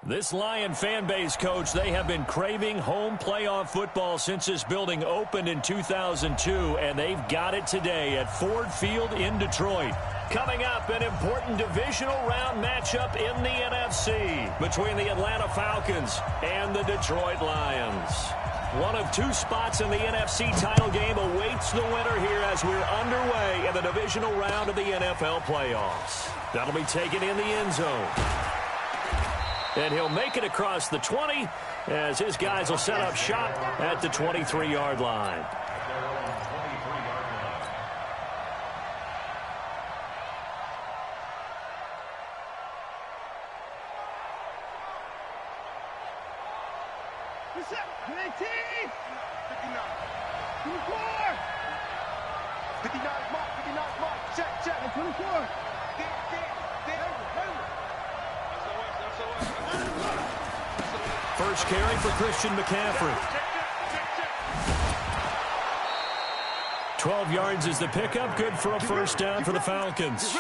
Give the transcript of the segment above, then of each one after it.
This Lion fan base, Coach, they have been craving home playoff football since this building opened in 2002, and they've got it today at Ford Field in Detroit. Coming up, an important divisional round matchup in the NFC between the Atlanta Falcons and the Detroit Lions. One of two spots in the NFC title game awaits the winner here as we're underway in the divisional round of the NFL playoffs. That'll be taken in the end zone. And he'll make it across the 20 as his guys will set up shop at the 23-yard line. First carry for Christian McCaffrey. 12 yards is the pickup. Good for a first down for the Falcons.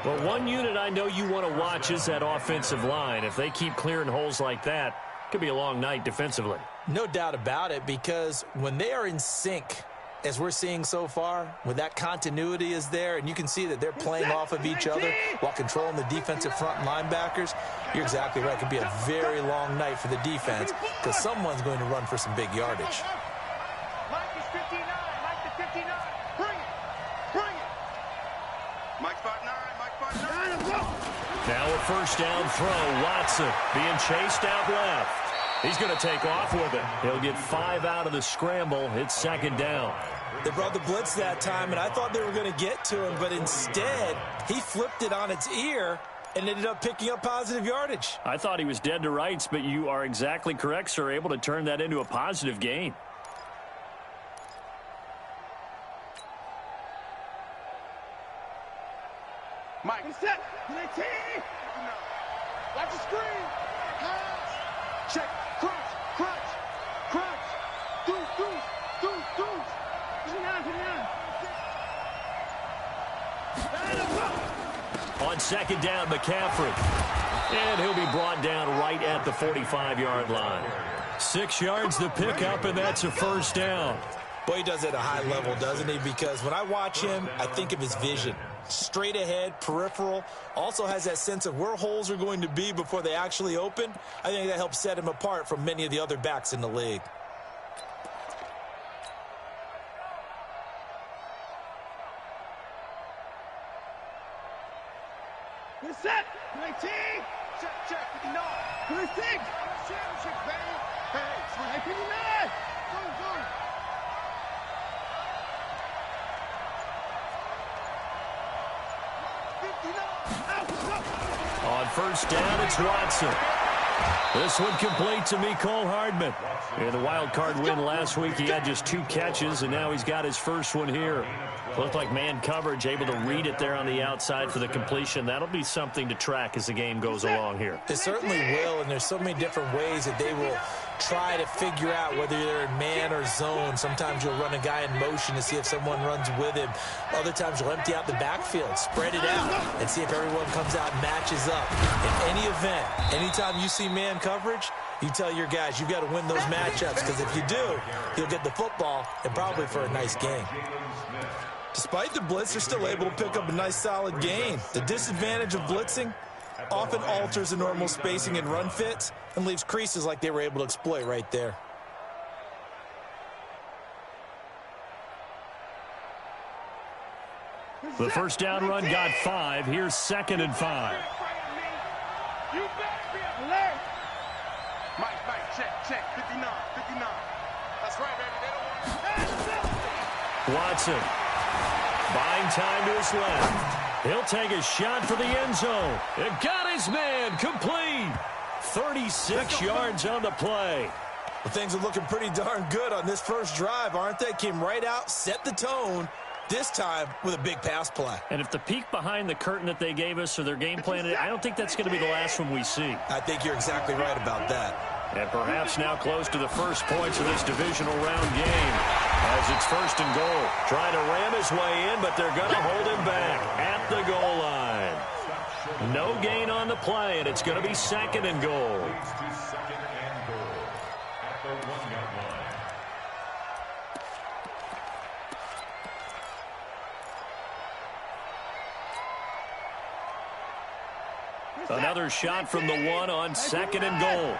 Well, one unit I know you want to watch is that offensive line. If they keep clearing holes like that, it could be a long night defensively. No doubt about it, because when they are in sync, as we're seeing so far, when that continuity is there and you can see that they're playing off of each other while controlling the defensive front linebackers, you're exactly right. It could be a very long night for the defense because someone's going to run for some big yardage. Mike is 59. Mike the 59. Bring it. Bring it. Mike 59. Mike 59. Now a first down throw. Watson being chased out left. He's going to take off with it. He'll get 5 out of the scramble. It's second down. They brought the blitz that time, and I thought they were going to get to him, but instead he flipped it on its ear and ended up picking up positive yardage. I thought he was dead to rights, but you are exactly correct, sir. Able to turn that into a positive gain. Mike. Set. Watch the screen. Check. Crunch. Crunch. Crunch. Do. 59. On second down, McCaffrey. And he'll be brought down right at the 45-yard line. 6 yards the pickup, and that's a first down. Boy, he does it at a high level, doesn't he? Because when I watch him, I think of his vision. Straight ahead, peripheral, also has that sense of where holes are going to be before they actually open. I think that helps set him apart from many of the other backs in the league. We're set. 19. Check. 59. 26. Championship, baby. Hey, 59. Go. On first down, it's Watson. This one complete to Mecole Hardman. In the wild card win last week, he had just 2 catches, and now he's got his first one here. Looked like man coverage, able to read it there on the outside for the completion. That'll be something to track as the game goes along here. It certainly will, and there's so many different ways that they will try to figure out whether they're in man or zone. Sometimes you'll run a guy in motion to see if someone runs with him. Other times you'll empty out the backfield, spread it out, and see if everyone comes out and matches up. In any event, anytime you see man coverage, you tell your guys you've got to win those matchups, because if you do, you'll get the football and probably for a nice gain. Despite the blitz, they're still able to pick up a nice solid gain. The disadvantage of blitzing often alters the normal spacing and run fits and leaves creases like they were able to exploit right there. The first down run got 5. Here's second and 5. You better be alert. Mike, check. 59. That's right, baby. They don't want Watson buying time to his left. He'll take a shot for the end zone. And got his man complete. 36 yards on the play. Well, things are looking pretty darn good on this first drive, aren't they? Came right out, set the tone, this time with a big pass play. And if the peek behind the curtain that they gave us or their game plan, I don't think that's going to be the last one we see. I think you're exactly right about that. And perhaps now close to the first points of this divisional round game as it's first and goal. Trying to ram his way in, but they're going to hold him back at the goal line. No gain on the play, and it's going to be 2nd and goal. Another shot from the 1 on 2nd and goal.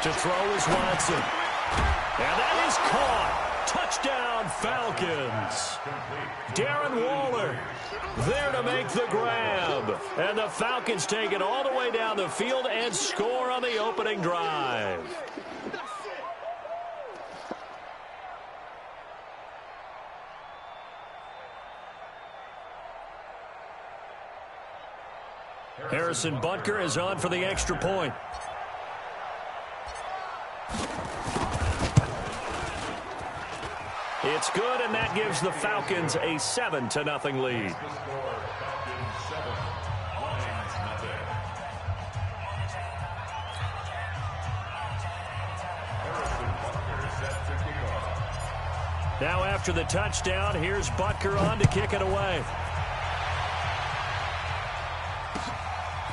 To throw is Watson. And that is caught. Touchdown, Falcons. Darren Waller there to make the grab. And the Falcons take it all the way down the field and score on the opening drive. Harrison Butker is on for the extra point. It's good, and that gives the Falcons a 7-0 lead. Now after the touchdown, here's Butker on to kick it away.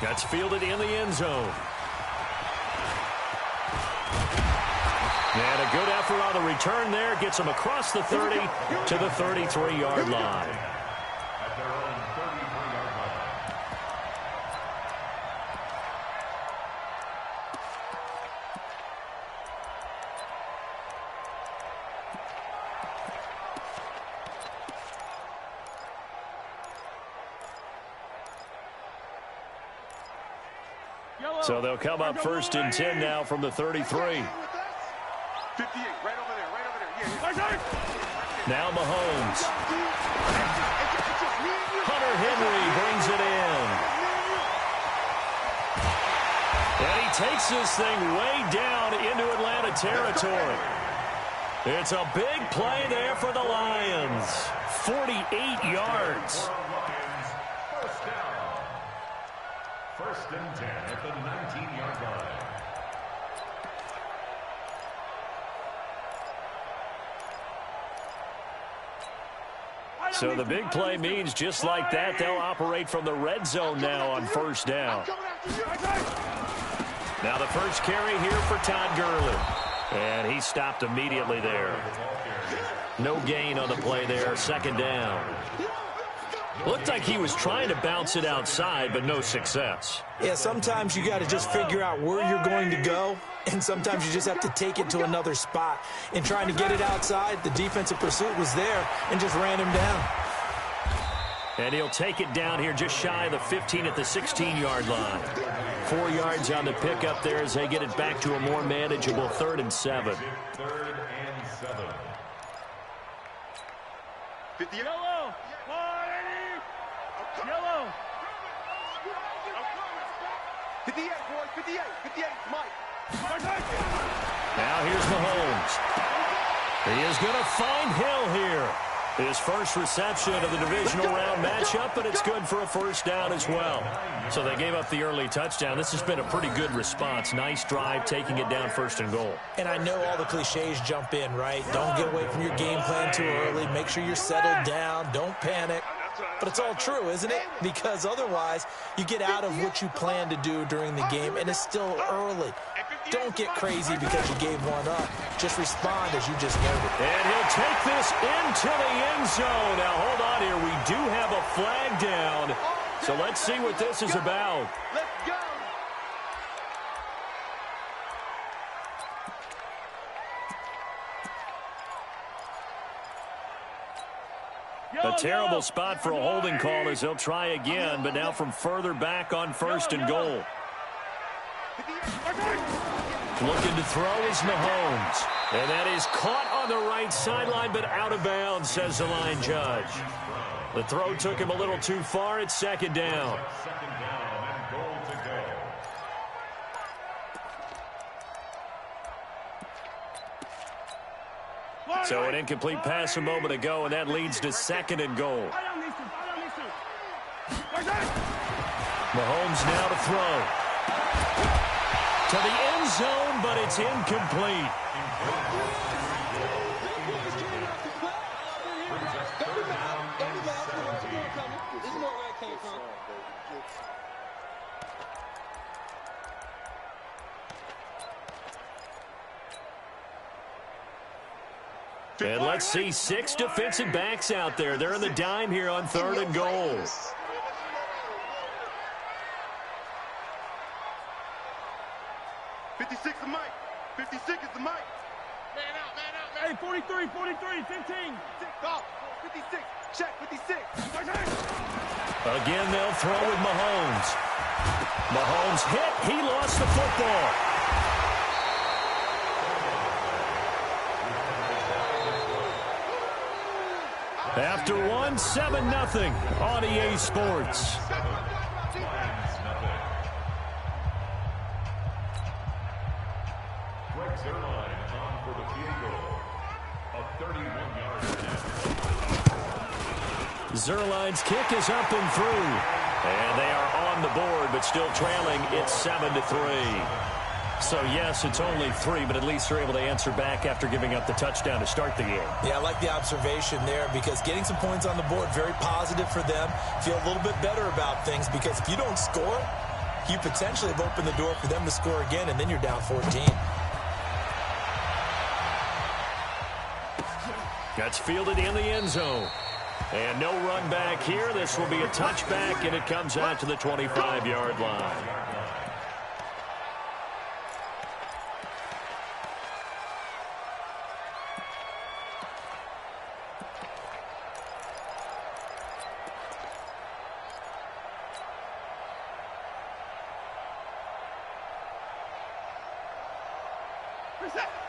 That's fielded in the end zone. And a good effort on the return there. Gets him across the 30 to the 33-yard line. So they'll come up 1st and 10 now from the 33. 58, right over there, Yeah. Now Mahomes. Hunter Henry brings it in. And he takes this thing way down into Atlanta territory. It's a big play there for the Lions. 48 yards. 1st and 10 at the 19-yard line. So the big play means just like that, they'll operate from the red zone now on 1st down. Now the first carry here for Todd Gurley. And he stopped immediately there. No gain on the play there, 2nd down. Looked like he was trying to bounce it outside, but no success. Yeah, sometimes you got to just figure out where you're going to go, and sometimes you just have to take it to another spot. In trying to get it outside, the defensive pursuit was there and just ran him down. And he'll take it down here just shy of the 15 at the 16-yard line. 4 yards on the pickup there as they get it back to a more manageable 3rd and 7. 3rd and 7. 50 Yellow. Yellow. 58, boys. 58. 58, Mike. Now here's Mahomes. He is going to find Hill here. His first reception of the divisional round matchup, but it's good for a 1st down as well. So they gave up the early touchdown. This has been a pretty good response. Nice drive, taking it down 1st and goal. And I know all the cliches jump in, right? Don't get away from your game plan too early. Make sure you're settled down. Don't panic. But it's all true, isn't it? Because otherwise, you get out of what you plan to do during the game, and it's still early. Don't get crazy because you gave one up. Just respond as you just noted. And he'll take this into the end zone. Now, hold on here. We do have a flag down. So let's see what this is about. Let's go. A terrible spot for a holding call as they'll try again, but now from further back on 1st and goal. Looking to throw is Mahomes. And that is caught on the right sideline, but out of bounds, says the line judge. The throw took him a little too far. It's 2nd down. 2nd down and goal to go. So an incomplete pass a moment ago, and that leads to 2nd and goal. Mahomes now to throw. To the end zone, but it's incomplete. And let's see 6 defensive backs out there. They're in the dime here on 3rd and goal. 56 is Mike. 56 is the Mike. Man out, man out, man. Hey, 43, 43, 15. Go. 56. Check, 56. Again, they'll throw with Mahomes. Mahomes hit. He lost the football. After one, 7-0 on EA Sports. Zuerlein's kick is up and through. And they are on the board, but still trailing. It's 7-3. So, yes, it's only 3, but at least they're able to answer back after giving up the touchdown to start the game. Yeah, I like the observation there because getting some points on the board, very positive for them. Feel a little bit better about things because if you don't score, you potentially have opened the door for them to score again, and then you're down 14. That's fielded in the end zone. And no run back here. This will be a touchback, and it comes out to the 25-yard line.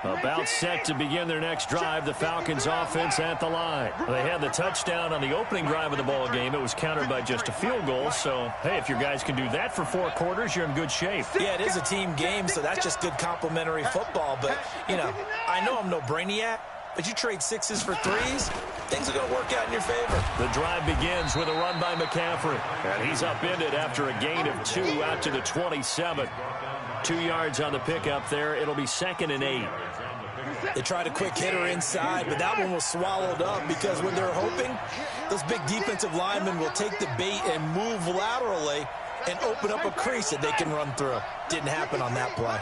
About set to begin their next drive, the Falcons offense at the line. They had the touchdown on the opening drive of the ball game. It was countered by just a field goal. So, hey, if your guys can do that for 4 quarters, you're in good shape. Yeah, it is a team game, so that's just good complimentary football. But, you know, I know I'm no brainiac, but you trade 6s for 3s, things are going to work out in your favor. The drive begins with a run by McCaffrey. And he's upended after a gain of 2 out to the 27. 2 yards on the pickup there. It'll be 2nd and 8. They tried a quick hitter inside, but that one was swallowed up because when they're hoping, those big defensive linemen will take the bait and move laterally and open up a crease that they can run through. Didn't happen on that play.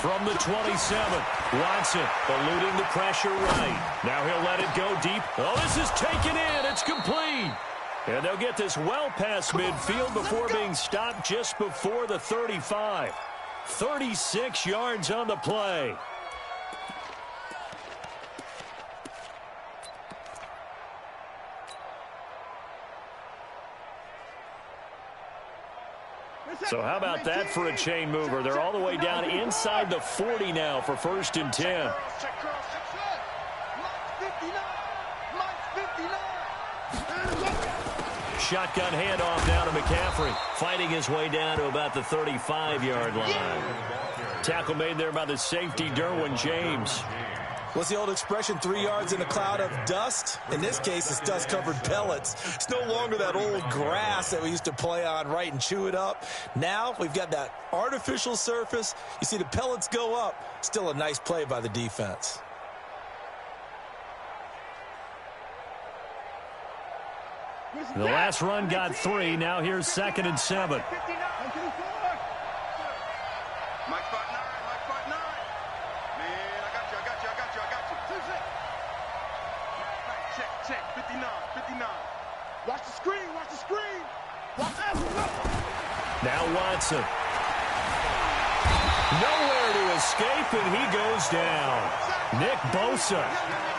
From the 27, Watson eluding the pressure right. Now he'll let it go deep. Oh, this is taken in. It's complete. And they'll get this well past midfield before being stopped just before the 35. 36 yards on the play. So how about that for a chain mover? They're all the way down inside the 40 now for 1st and 10. Shotgun handoff now to McCaffrey. Fighting his way down to about the 35-yard line. Tackle made there by the safety, Derwin James. What's the old expression, 3 yards in a cloud of dust? In this case, it's dust-covered pellets. It's no longer that old grass that we used to play on, right, and chew it up. Now we've got that artificial surface. You see the pellets go up. Still a nice play by the defense. The last run got 3. Now here's 2nd and 7. Mike spot 9. Mike spot 9. Man, I got you. Check. 59. Watch the screen. Watch that. Now Watson. Nowhere to escape, and he goes down. Nick Bosa.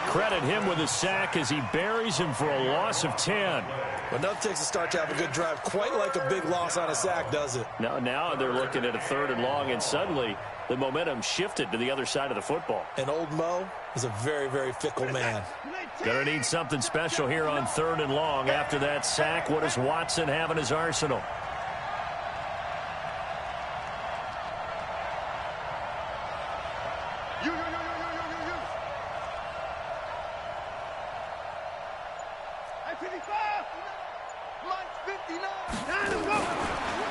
Credit him with a sack as he buries him for a loss of 10. Well, enough takes a start to have a good drive. Quite like a big loss on a sack, does it? Now they're looking at a 3rd and long, and suddenly the momentum shifted to the other side of the football. And old Mo is a very, very fickle man. Gonna need something special here on 3rd and long. After that sack, what does Watson have in his arsenal?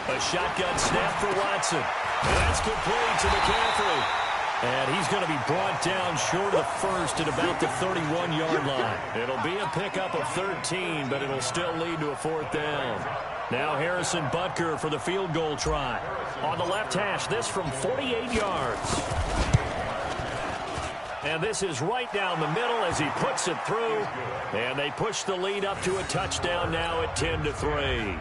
A shotgun snap for Watson. And that's complete to McCaffrey. And he's going to be brought down short of the first at about the 31-yard line. It'll be a pickup of 13, but it'll still lead to a 4th down. Now Harrison Butker for the field goal try. On the left hash, this from 48 yards. And this is right down the middle as he puts it through. And they push the lead up to a touchdown now at 10-3.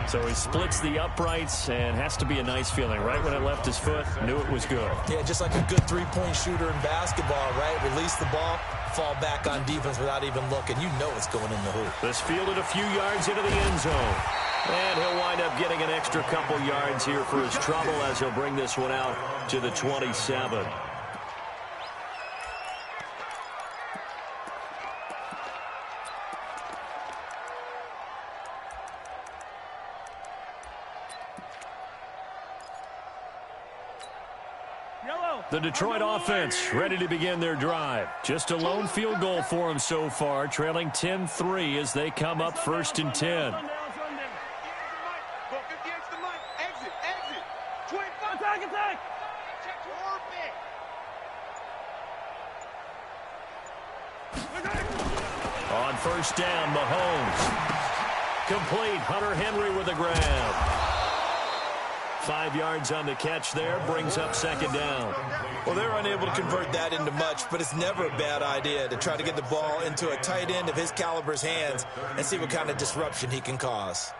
So he splits the uprights, and has to be a nice feeling. Right when it left his foot, knew it was good. Yeah, just like a good three-point shooter in basketball, right? Release the ball, fall back on defense without even looking. You know it's going in the hoop. This fielded a few yards into the end zone. And he'll wind up getting an extra couple yards here for his trouble as he'll bring this one out to the 27. The Detroit offense ready to begin their drive. Just a lone field goal for them so far, trailing 10-3 as they come up 1st and 10. On 1st down, Mahomes. Complete. Hunter Henry with a grab. 5 yards on the catch there, brings up 2nd down. Well, they're unable to convert that into much, but it's never a bad idea to try to get the ball into a tight end of his caliber's hands and see what kind of disruption he can cause.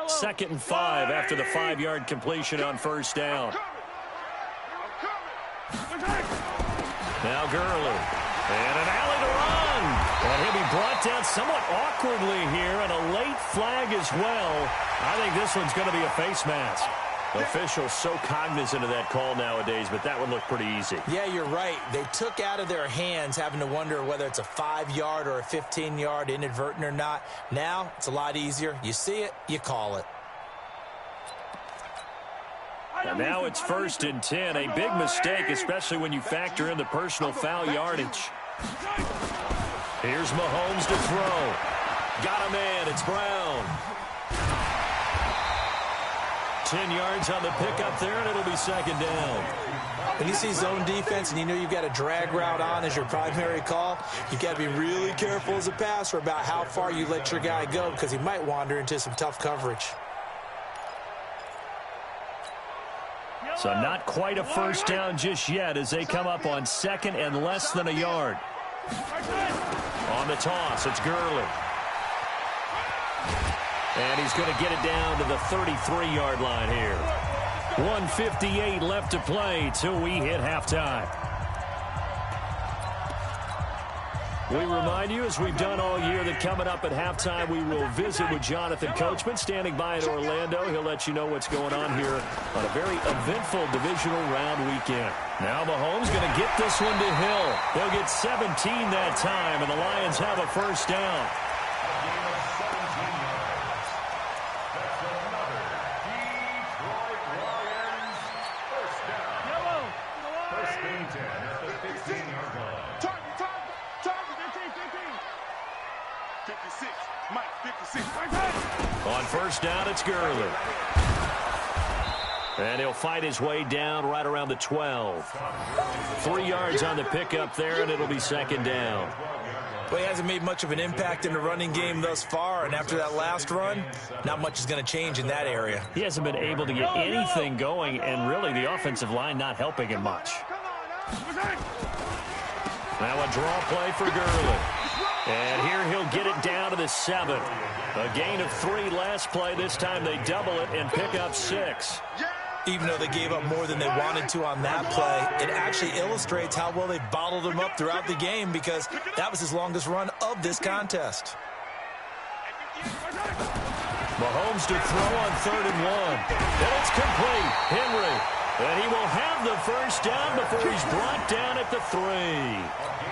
Second and 5 after the 5-yard completion on 1st down. Now Gurley. And an alley to run. And he'll be brought down somewhat awkwardly here, and a late flag as well. I think this one's going to be a face mask. Officials so cognizant of that call nowadays, but that would look pretty easy. Yeah, you're right. They took out of their hands having to wonder whether it's a 5-yard or a 15-yard inadvertent or not. Now it's a lot easier. You see it, you call it. And now it's 1st and 10. A big mistake, especially when you factor in the personal foul yardage. Here's Mahomes to throw. Got a man. It's Brown. 10 yards on the pickup there, and it'll be 2nd down. When you see zone defense and you know you've got a drag route on as your primary call, you've got to be really careful as a passer about how far you let your guy go because he might wander into some tough coverage. So not quite a 1st down just yet as they come up on 2nd and less than a yard. On the toss, it's Gurley. And he's going to get it down to the 33-yard line here. 1:58 left to play till we hit halftime. We remind you, as we've done all year, that coming up at halftime, we will visit with Jonathan Coachman, standing by in Orlando. He'll let you know what's going on here on a very eventful divisional round weekend. Now Mahomes going to get this one to Hill. They'll get 17 that time, and the Lions have a 1st down. On 1st down, it's Gurley. And he'll fight his way down right around the 12. 3 yards on the pickup there, and it'll be 2nd down. Well, he hasn't made much of an impact in the running game thus far, and after that last run, not much is going to change in that area. He hasn't been able to get anything going, and really the offensive line not helping him much. Now a draw play for Gurley. And here he'll get it down to the 7. A gain of 3 last play. This time they double it and pick up 6. Even though they gave up more than they wanted to on that play, it actually illustrates how well they bottled him up throughout the game because that was his longest run of this contest. Mahomes to throw on 3rd and 1. And it's complete. Henry. And he will have the 1st down before he's brought down at the 3.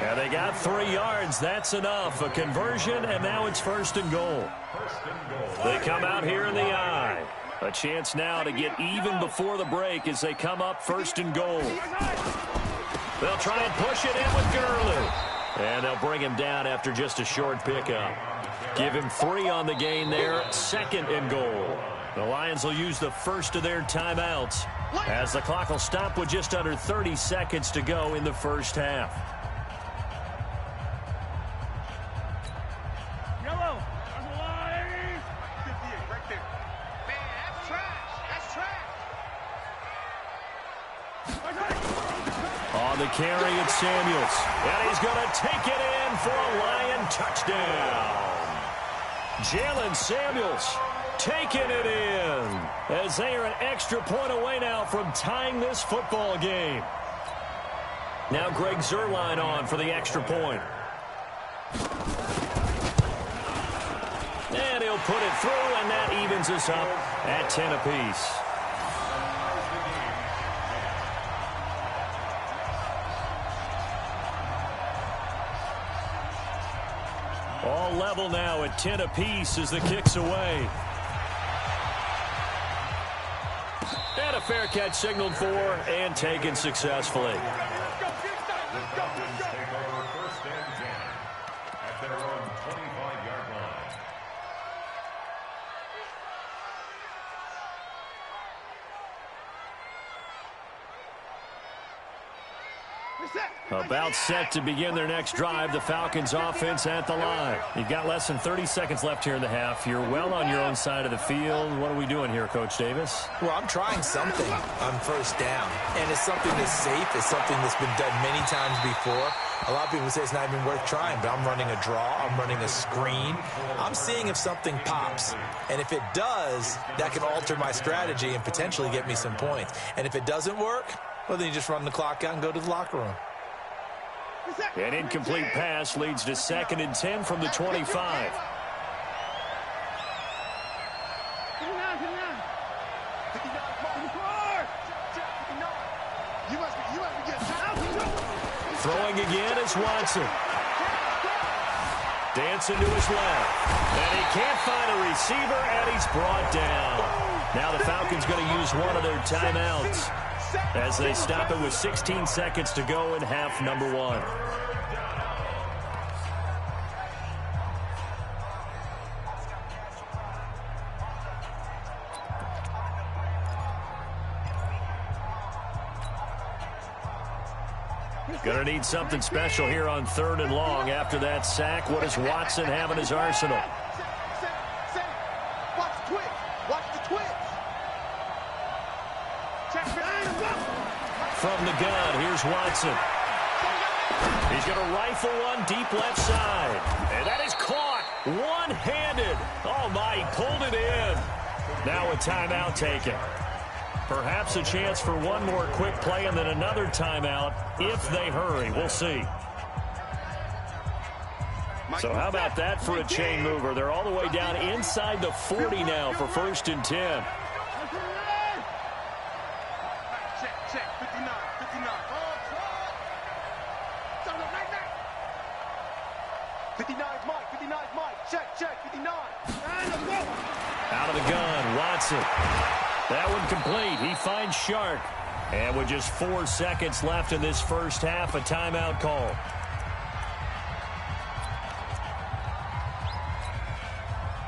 And they got 3 yards. That's enough. A conversion, and now it's 1st and goal. They come out here in the I. A chance now to get even before the break as they come up 1st and goal. They'll try and push it in with Gurley. And they'll bring him down after just a short pickup. Give him 3 on the gain there, 2nd and goal. The Lions will use the first of their timeouts as the clock will stop with just under 30 seconds to go in the first half. Yellow. Right there. Man, that's trash. That's trash. On the carry, it's Samuels. And he's going to take it in for a Lion touchdown. Jalen Samuels taking it in as they are an extra point away now from tying this football game. Now Greg Zuerlein on for the extra point. And he'll put it through, and that evens us up at 10 apiece. All level now at 10 apiece as the kick's away. And a fair catch signaled for and taken successfully. The Falcons take over 1st and 10 at their own 25-yard line. About set to begin their next drive, the Falcons offense at the line. You've got less than 30 seconds left here in the half. You're well on your own side of the field. What are we doing here, Coach Davis? Well, I'm trying something on 1st down, and it's something that's safe. It's something that's been done many times before. A lot of people say it's not even worth trying, but I'm running a draw. I'm running a screen. I'm seeing if something pops, and if it does, that can alter my strategy and potentially get me some points. And if it doesn't work, well, then you just run the clock out and go to the locker room. An incomplete pass leads to 2nd and 10 from the 25. Throwing again is Watson. Dancing to his left. And he can't find a receiver, and he's brought down. Now the Falcons going to use one of their timeouts as they stop it with 16 seconds to go in half number 1. Gonna need something special here on 3rd and long. After that sack, what does Watson have in his arsenal? Watch the twitch. Watch the twitch. From the gun, here's Watson. He's going to rifle one deep left side. And that is caught one-handed. Oh, my, he pulled it in. Now a timeout taken. Perhaps a chance for one more quick play and then another timeout if they hurry. We'll see. So how about that for a chain mover? They're all the way down inside the 40 now for 1st and 10. Check. 59. 59's Mike. 59's Mike. Check. 59. Out of the gun, Watson. That one complete. He finds Shark. And with just 4 seconds left in this first half, a timeout call.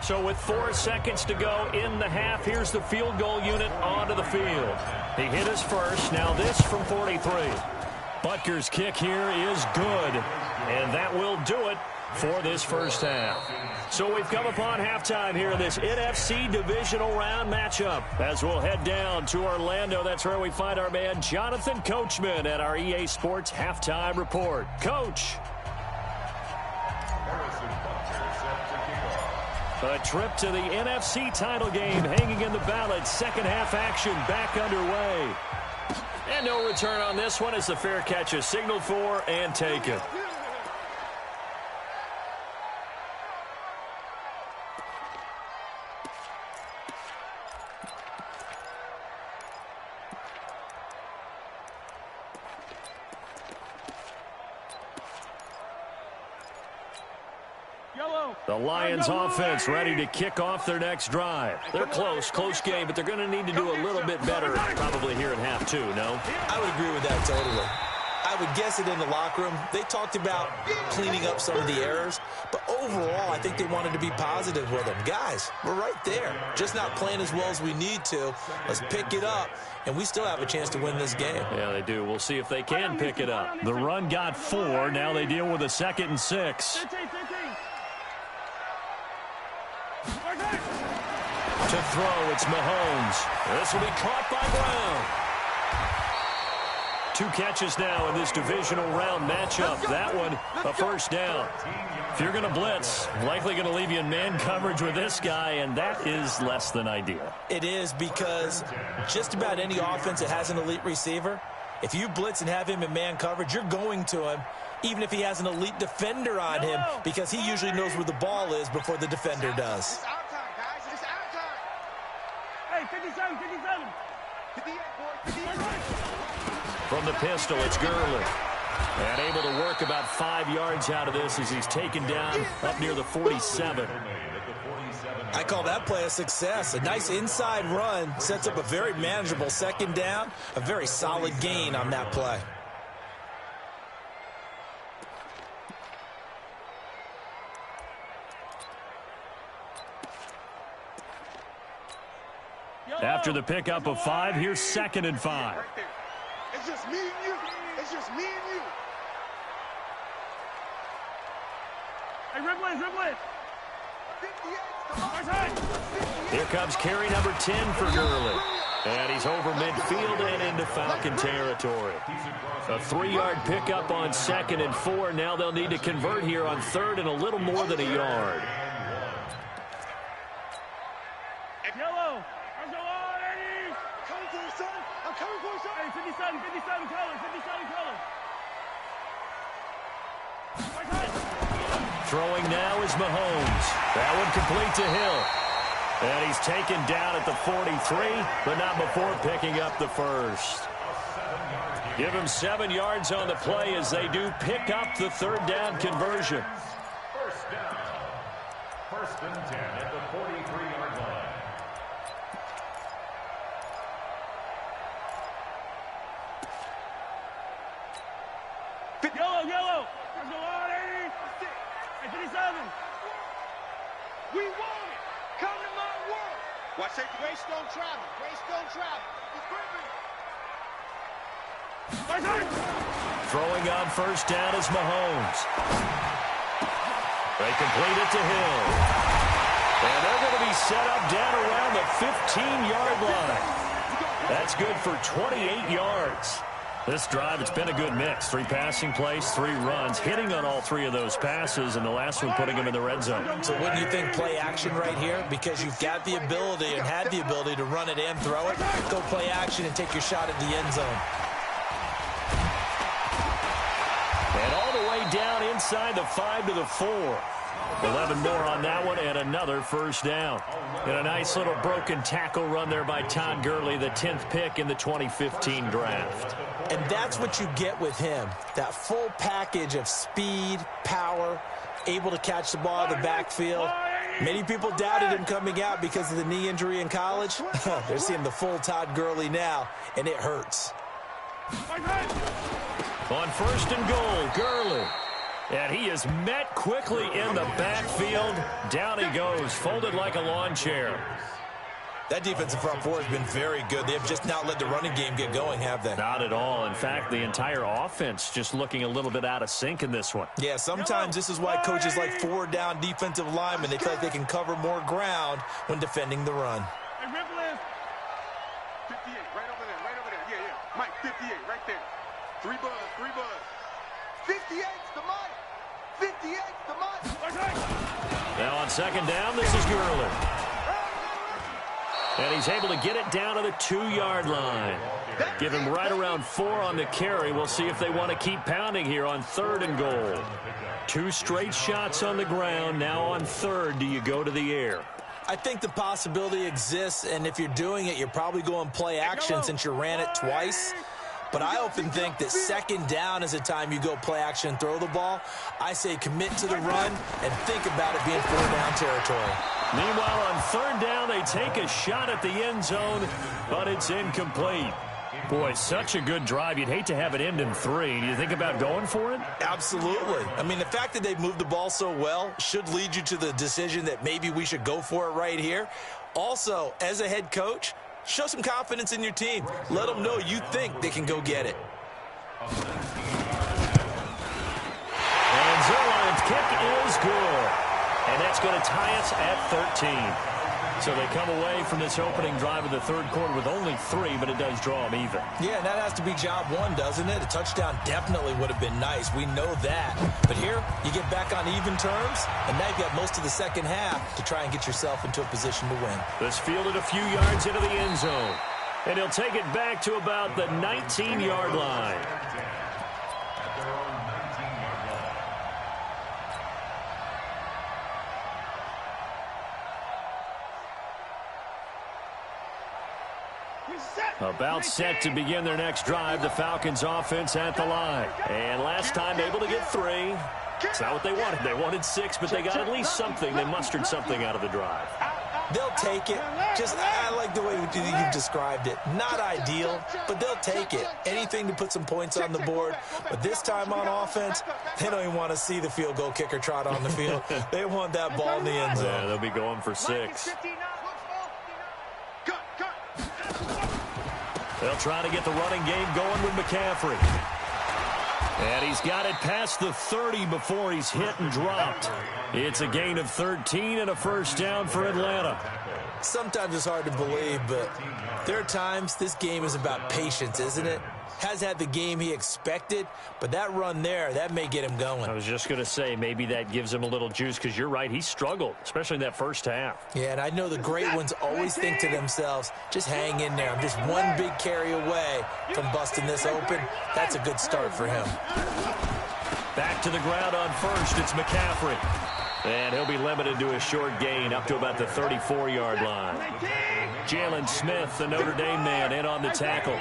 So with 4 seconds to go in the half, here's the field goal unit onto the field. He hit his first. Now this from 43. Butker's kick here is good. And that will do it for this first half. So we've come upon halftime here in this NFC divisional round matchup. As we'll head down to Orlando, that's where we find our man Jonathan Coachman at our EA Sports Halftime Report. Coach. A trip to the NFC title game hanging in the balance. Second half action back underway. And no return on this one as the fair catch is signaled for and taken. Yellow. The Lions offense ready to kick off their next drive. They're close game, but they're going to need to do a little bit better probably here in half two, no? I would agree with that totally. I would guess it in the locker room. They talked about cleaning up some of the errors, but overall, I think they wanted to be positive with them. Guys, we're right there. Just not playing as well as we need to. Let's pick it up, and we still have a chance to win this game. Yeah, they do. We'll see if they can pick it up. The run got 4. Now they deal with a 2nd and 6. To throw, it's Mahomes. This will be caught by Brown. 2 catches now in this divisional round matchup. That one, a first down. If you're going to blitz, likely going to leave you in man coverage with this guy, and that is less than ideal. It is, because just about any offense that has an elite receiver, if you blitz and have him in man coverage, you're going to him, even if he has an elite defender on him, because he usually knows where the ball is before the defender does. It's our time, guys. It's our time. Hey, 57, 57. 58, boys. 58. From the pistol, it's Gurley. And able to work about 5 yards out of this as he's taken down up near the 47. I call that play a success. A nice inside run sets up a very manageable 2nd down. A very solid gain on that play. After the pickup of 5, here's 2nd and 5. It's just me and you. It's just me and you. Hey, Ripley. 58. Here comes carry number 10 for Gurley. And he's over midfield and into Falcon territory. A 3-yard pickup on 2nd and 4. Now they'll need to convert here on 3rd and a little more than a yard. Yellow. I'm so on, Eddie. Coming for you, son. I'm coming for you, son. Hey, 57 colors. 57 colors. Throwing now is Mahomes. That one complete to Hill. And he's taken down at the 43, but not before picking up the first. Give him 7 yards on the play as they do pick up the 3rd down conversion. First down. 1st and 10 at the 43-yard line. Yellow. I'm so on, Eddie. Hey, 57. We want it. Come to my world. Watch safety. Grace don't travel. He's Throwing on 1st down is Mahomes. They complete it to Hill. And they're going to be set up down around the 15-yard line. That's good for 28 yards. This drive, it's been a good mix. 3 passing plays, 3 runs, hitting on all 3 of those passes, and the last one putting them in the red zone. So wouldn't you think play action right here? Because you've got the ability and had the ability to run it and throw it. Go play action and take your shot at the end zone. And all the way down inside the 5 to the 4. 11 more on that one, and another first down. And a nice little broken tackle run there by Todd Gurley, the 10th pick in the 2015 draft. And that's what you get with him. That full package of speed, power, able to catch the ball in the backfield. Many people doubted him coming out because of the knee injury in college. They're seeing the full Todd Gurley now, and it hurts. On 1st and goal, Gurley. And he is met quickly in the backfield. Down he goes, folded like a lawn chair. That defensive front four has been very good. They have just not let the running game get going, have they? Not at all. In fact, the entire offense just looking a little bit out of sync in this one. Yeah, sometimes this is why coaches like 4-down defensive linemen. They feel like they can cover more ground when defending the run. Hey, Ripley. 58, right over there. Yeah. Mike, 58, right there. 3 buzz. 58's the Mike. 58's the Mike. Now on 2nd down, this is Gurley. And he's able to get it down to the 2-yard line. Give him right around 4 on the carry. We'll see if they want to keep pounding here on 3rd and goal. 2 straight shots on the ground. Now on 3rd, do you go to the air? I think the possibility exists, and if you're doing it, you're probably going play action since you ran it twice. but I often think that second down is a time you go play action and throw the ball. I say commit to the run and think about it being 4-down territory. Meanwhile, on third down, they take a shot at the end zone, but it's incomplete. Boy, such a good drive. You'd hate to have it end in 3. Do you think about going for it? Absolutely. I mean, the fact that they've moved the ball so well should lead you to the decision that maybe we should go for it right here. Also, as a head coach, show some confidence in your team. Let them know you think they can go get it. And Zerline's kick is good. And that's going to tie us at 13. So they come away from this opening drive of the third quarter with only 3, but it does draw them even. Yeah, and that has to be job one, doesn't it? A touchdown definitely would have been nice. We know that. But here, you get back on even terms, and now you've got most of the second half to try and get yourself into a position to win. This fielded a few yards into the end zone. And he'll take it back to about the 19-yard line. About set to begin their next drive, the Falcons offense at the line. And last time able to get 3. It's not what they wanted. They wanted 6, but they got at least something. They mustered something out of the drive. They'll take it. I like the way you've described it. Not ideal, but they'll take it. Anything to put some points on the board. But this time on offense, they don't even want to see the field goal kicker trot on the field. They want that ball in the end zone. Yeah, they'll be going for 6. They'll try to get the running game going with McCaffrey. And he's got it past the 30 before he's hit and dropped. It's a gain of 13 and a first down for Atlanta. Sometimes it's hard to believe, but there are times this game is about patience, isn't it? Has had the game he expected, but that run there, that may get him going. I was just going to say, maybe that gives him a little juice, because you're right, he struggled, especially in that first half. Yeah, and I know the great ones always think to themselves, just hang in there. I'm just one big carry away from busting this open. That's a good start for him. Back to the ground on first, it's McCaffrey. And he'll be limited to a short gain up to about the 34-yard line. Jalen Smith, the Notre Dame man, in on the tackle.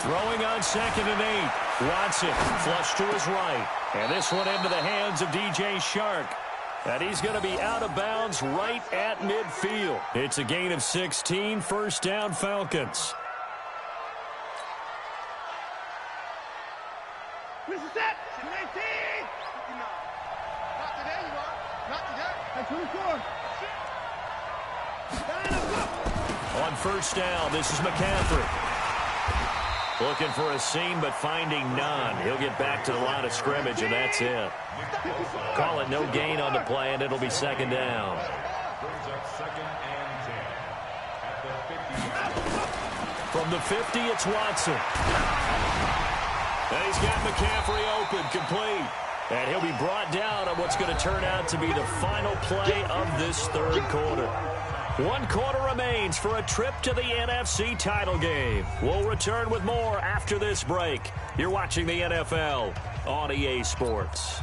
Throwing on 2nd and 8. Watson flush to his right. And this one into the hands of DJ Shark. And he's going to be out of bounds right at midfield. It's a gain of 16, first down Falcons. This is it. 19. Not today, you are. Not today. That's who's scored. On first down, this is McCaffrey. Looking for a seam, but finding none. He'll get back to the line of scrimmage, and that's it. Call it no gain on the play, and it'll be second down. From the 50, it's Watson. And he's got McCaffrey open, complete. And he'll be brought down on what's going to turn out to be the final play of this third quarter. 1 quarter remains for a trip to the NFC title game. We'll return with more after this break. You're watching the NFL on EA Sports.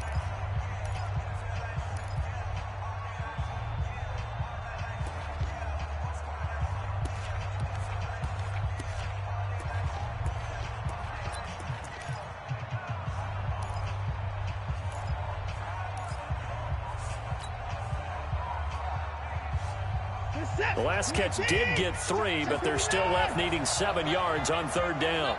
The last catch did get 3, but they're still left needing 7 yards on third down.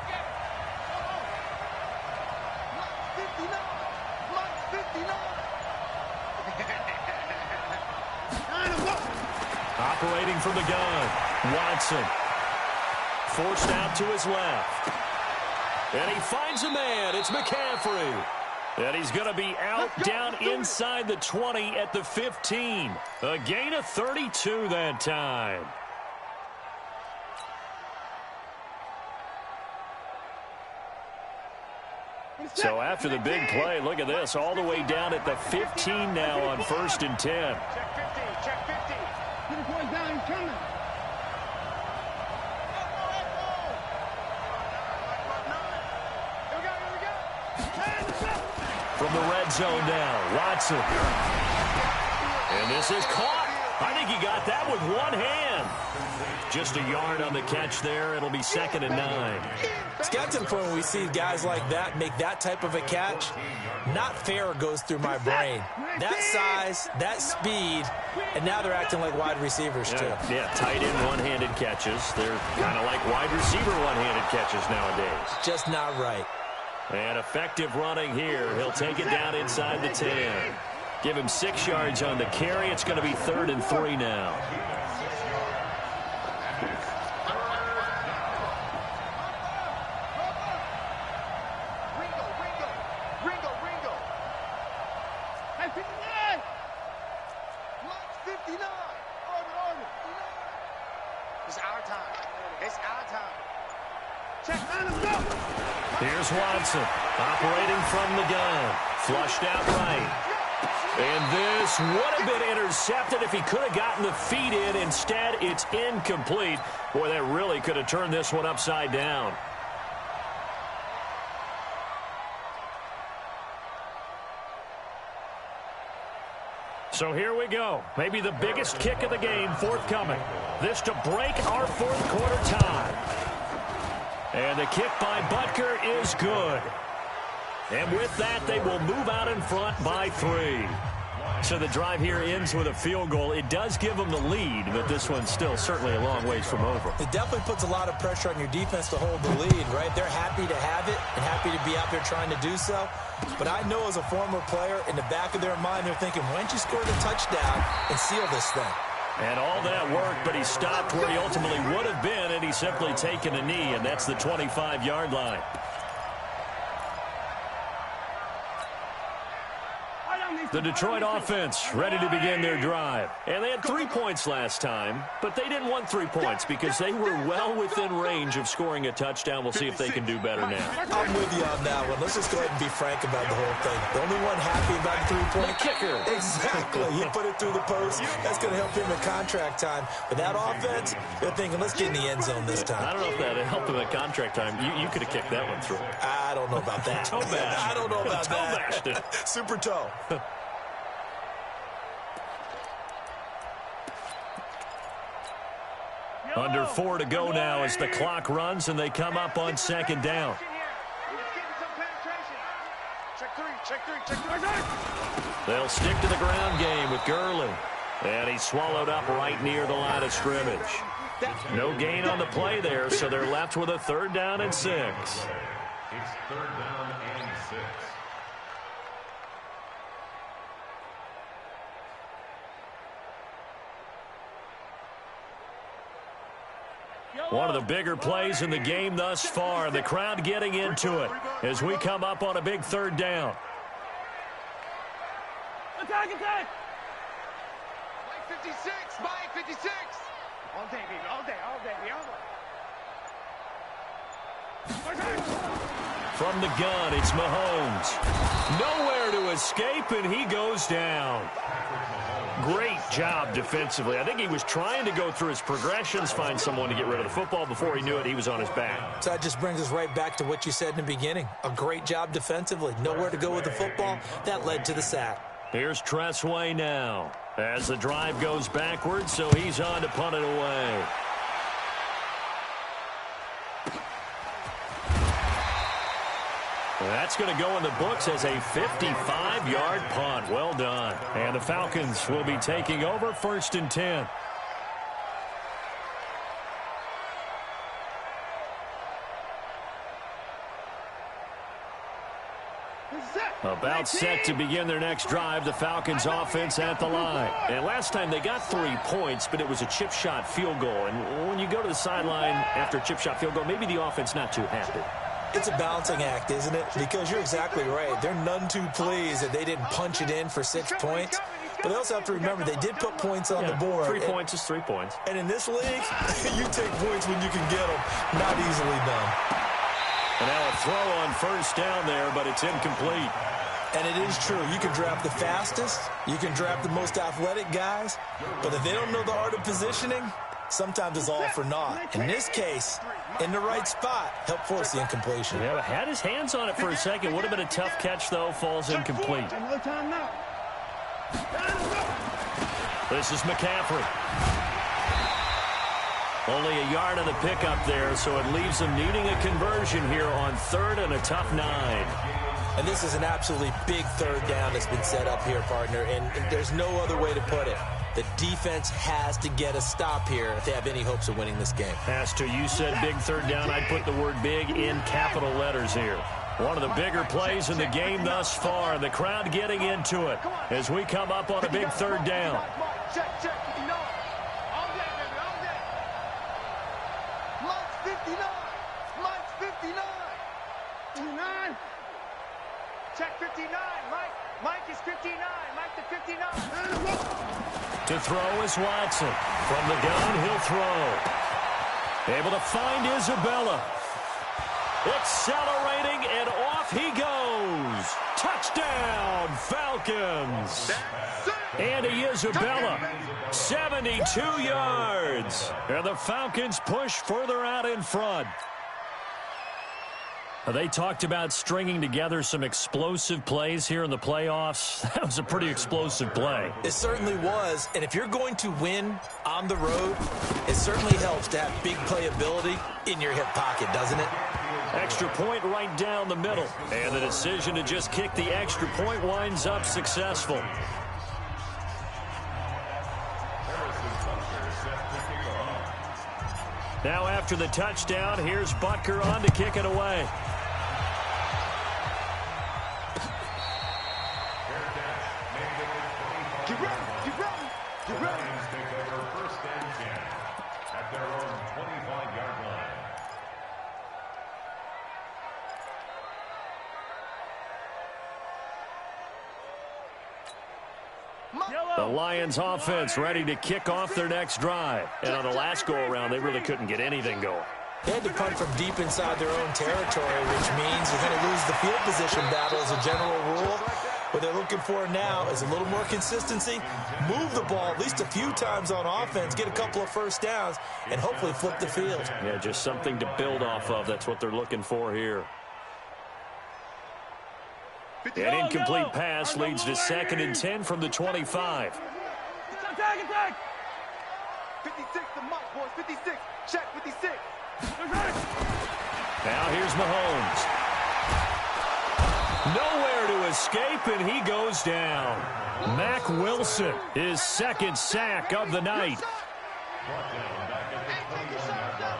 Operating from the gun, Watson. Forced out to his left. And he finds a man. It's McCaffrey. And he's going to be out down inside the 20 at the 15. A gain of 32 that time. So after the big play, look at this, all the way down at the 15 now on 1st and 10. Check 15, check 15. Get the boy down, he's coming. Here we go, here we go. From the red zone now, Watson. And this is caught. I think he got that with one hand. Just a yard on the catch there. It'll be 2nd and 9. It's got to the point when we see guys like that make that type of a catch. Not fair goes through my brain. That size, that speed, and now they're acting like wide receivers too. Yeah, tight end one-handed catches. They're kind of like wide receiver one-handed catches nowadays. Just not right. And effective running here. He'll take it down inside the 10. Give him 6 yards on the carry. It's going to be 3rd and 3 now. Ringo. Hey, 59. 59. Order. It's our time. Check, let's go. Here's Watson, operating from the gun. Flushed out right. And this would have been intercepted if he could have gotten the feet in. Instead, it's incomplete. Boy, that really could have turned this one upside down. So here we go. Maybe the biggest kick of the game forthcoming. This to break our 4th quarter tie. And the kick by Butker is good. And with that, they will move out in front by 3. So the drive here ends with a field goal. It does give them the lead, but this one's still certainly a long ways from over. It definitely puts a lot of pressure on your defense to hold the lead, right? They're happy to have it and happy to be out there trying to do so. But I know as a former player, in the back of their mind, they're thinking, why don't you score the touchdown and seal this thing? And all that worked, but he stopped where he ultimately would have been, and he's simply taken a knee, and that's the 25-yard line. The Detroit offense ready to begin their drive. And they had 3 points last time, but they didn't want 3 points because they were well within range of scoring a touchdown. We'll see if they can do better now. I'm with you on that one. Let's just go ahead and be frank about the whole thing. The only one happy about the 3-point kicker. Exactly. He put it through the post. That's going to help him in contract time. But that offense, they're thinking, let's get in the end zone this time. I don't know if that helped him at contract time. You could have kicked that one through. I don't know about that. Toe bash. I don't know about toe that. Bashed it. Super toe. Under 4 to go now as the clock runs and they come up on 2nd down. Check three. They'll stick to the ground game with Gurley. And he's swallowed up right near the line of scrimmage. No gain on the play there, so they're left with a 3rd down and 6. It's 3rd down and 6. One of the bigger plays in the game thus far. The crowd getting into it as we come up on a big 3rd down. Attack! Mike 56. All day, baby. All day. From the gun, it's Mahomes. Nowhere to escape, and he goes down. Great job defensively. I think he was trying to go through his progressions, find someone to get rid of the football. Before he knew it, he was on his back. So that just brings us right back to what you said in the beginning. A great job defensively. Nowhere to go with the football. That led to the sack. Here's Tressway now as the drive goes backwards, so he's on to punt it away. That's going to go in the books as a 55-yard punt. Well done. And the Falcons will be taking over 1st and 10. About set to begin their next drive, the Falcons offense at the line. And last time they got 3 points, but it was a chip shot field goal. And when you go to the sideline after a chip shot field goal, maybe the offense not too happy. It's a balancing act, isn't it? Because you're exactly right. They're none too pleased that they didn't punch it in for 6 points. But they also have to remember they did put points on the board. 3 points is 3 points. And in this league, you take points when you can get them. Not easily done. And now a throw on 1st down there, but it's incomplete. And it is true. You can draft the fastest. You can draft the most athletic guys. But if they don't know the art of positioning, sometimes it's all for naught. In this case, in the right spot, helped force the incompletion. Yeah, had his hands on it for a second. Would have been a tough catch, though. Falls incomplete. This is McCaffrey. Only a yard of the pickup there, so it leaves them needing a conversion here on 3rd and a tough 9. And this is an absolutely big 3rd down that's been set up here, partner, and there's no other way to put it. The defense has to get a stop here if they have any hopes of winning this game. Has to. You said big 3rd down. I'd put the word big in capital letters here. One of the bigger plays in the game thus far. The crowd getting into it as we come up on a big 3rd down. Check. All day, baby, all day. Mike's 59. Mike's 59. 59. Check 59. Mike is 59. Mike to 59. To throw is Watson. From the gun, he'll throw. Able to find Isabella. Accelerating, and off he goes. Touchdown, Falcons. Andy Isabella, 72 yards. And the Falcons push further out in front. They talked about stringing together some explosive plays here in the playoffs. That was a pretty explosive play. It certainly was, and if you're going to win on the road, it certainly helps to have big playability in your hip pocket, doesn't it? Extra point right down the middle. And the decision to just kick the extra point winds up successful. Now after the touchdown, here's Butker on to kick it away. Get ready. Lions take over 1st and 10 at their own 25-yard line. The Lions offense ready to kick off their next drive. And on the last go-around, they really couldn't get anything going. They had to punt from deep inside their own territory, which means you're going to lose the field position battle as a general rule. What they're looking for now is a little more consistency, move the ball at least a few times on offense, get a couple of 1st downs, and hopefully flip the field. Yeah, just something to build off of. That's what they're looking for here. An incomplete pass leads to 2nd and 10 from the 25. Attack! 56 to Mike, boys. 56. Check 56. Now here's Mahomes. Nowhere to escape, and he goes down. Mack Wilson, his 2nd sack of the night. Brought down back at the 21-yard line.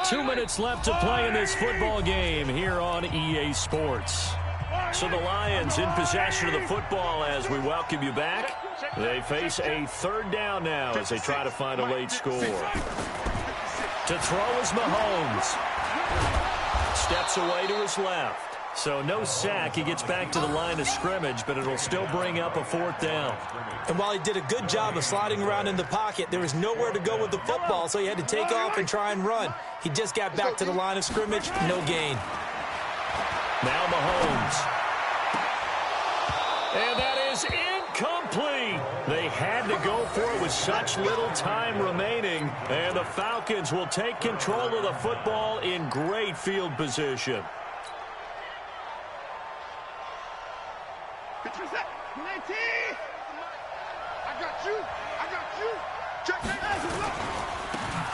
2 minutes left to play in this football game here on EA Sports. So the Lions in possession of the football as we welcome you back. They face a 3rd down now as they try to find a late score. To throw is Mahomes. Steps away to his left. So no sack. He gets back to the line of scrimmage, but it'll still bring up a 4th down. And while he did a good job of sliding around in the pocket, there was nowhere to go with the football, so he had to take off and try and run. He just got back to the line of scrimmage, no gain. Now Mahomes. And that is incomplete. They had to go for it with such little time remaining. And the Falcons will take control of the football in great field position.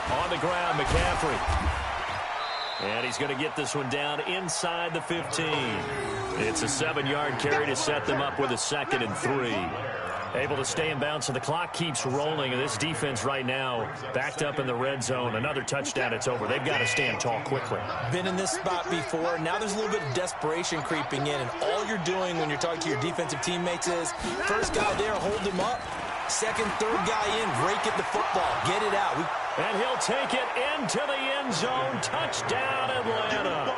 On the ground, McCaffrey. And he's going to get this one down inside the 15. It's a 7-yard carry to set them up with a 2nd and 3. Able to stay in bounds, so the clock keeps rolling. And this defense right now backed up in the red zone. Another touchdown, it's over. They've got to stand tall quickly. Been in this spot before. Now there's a little bit of desperation creeping in. And all you're doing when you're talking to your defensive teammates is, first guy there, hold him up. 2nd, 3rd guy in, rake at the football. Get it out. And he'll take it into the end zone. Touchdown, Atlanta.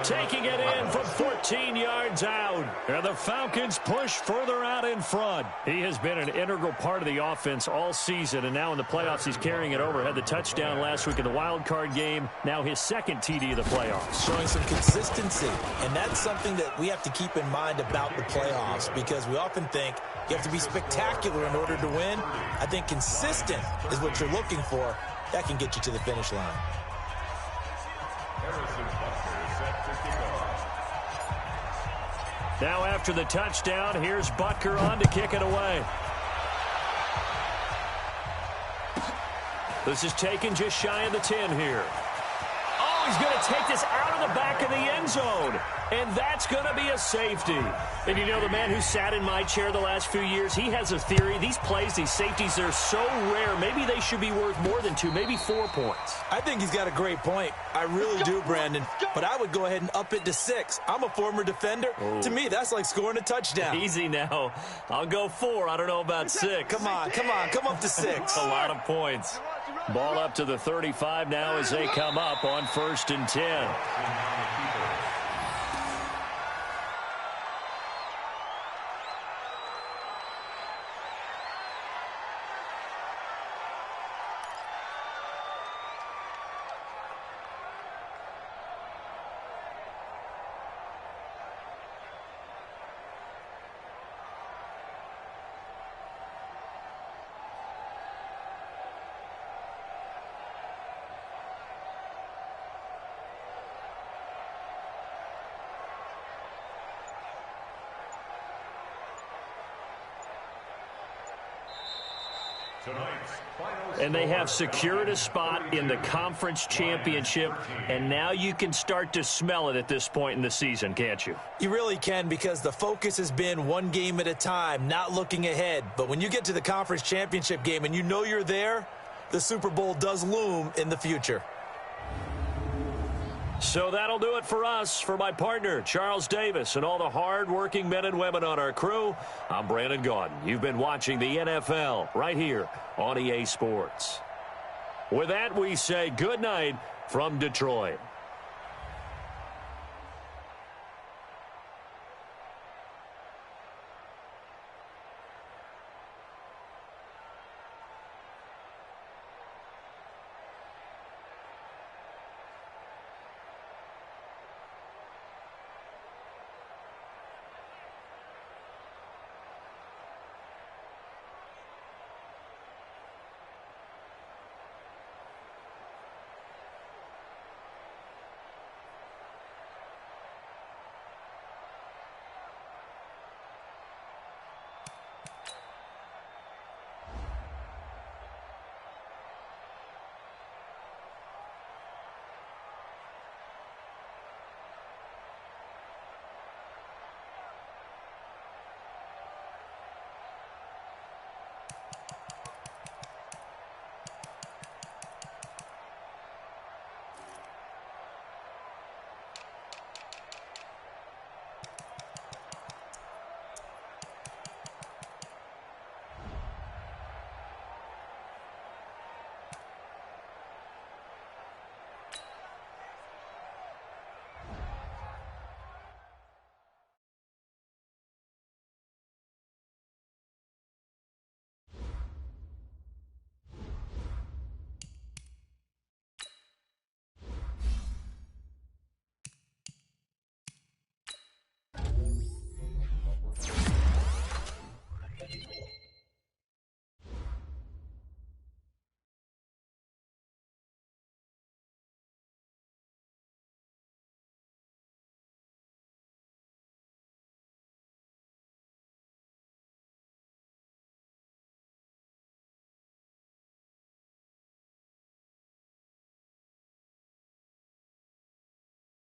taking it in from 14 yards out. And the Falcons push further out in front. He has been an integral part of the offense all season, and now in the playoffs he's carrying it over. Had the touchdown last week in the wild card game. Now his second TD of the playoffs. Showing some consistency, and that's something that we have to keep in mind about the playoffs, because we often think you have to be spectacular in order to win. I think consistent is what you're looking for. That can get you to the finish line. Now after the touchdown, here's Butker on to kick it away. This is taken just shy of the 10 here. Oh, he's going to take this out of the back of the end zone. And that's going to be a safety. And you know, the man who sat in my chair the last few years, he has a theory. These plays, these safeties, they're so rare. Maybe they should be worth more than 2, maybe 4 points. I think he's got a great point. I really do, Brandon. But I would go ahead and up it to 6. I'm a former defender. Oh. To me, that's like scoring a touchdown. Easy now. I'll go 4. I don't know about 6. Come on. Come up to 6. A lot of points. Ball up to the 35 now as they come up on 1st and 10. And they have secured a spot in the conference championship, and now you can start to smell it at this point in the season, can't you? You really can, because the focus has been one game at a time, not looking ahead. But when you get to the conference championship game and you know you're there, the Super Bowl does loom in the future. So that'll do it for us. For my partner, Charles Davis, and all the hard-working men and women on our crew, I'm Brandon Gaudin. You've been watching the NFL right here on EA Sports. With that, we say good night from Detroit.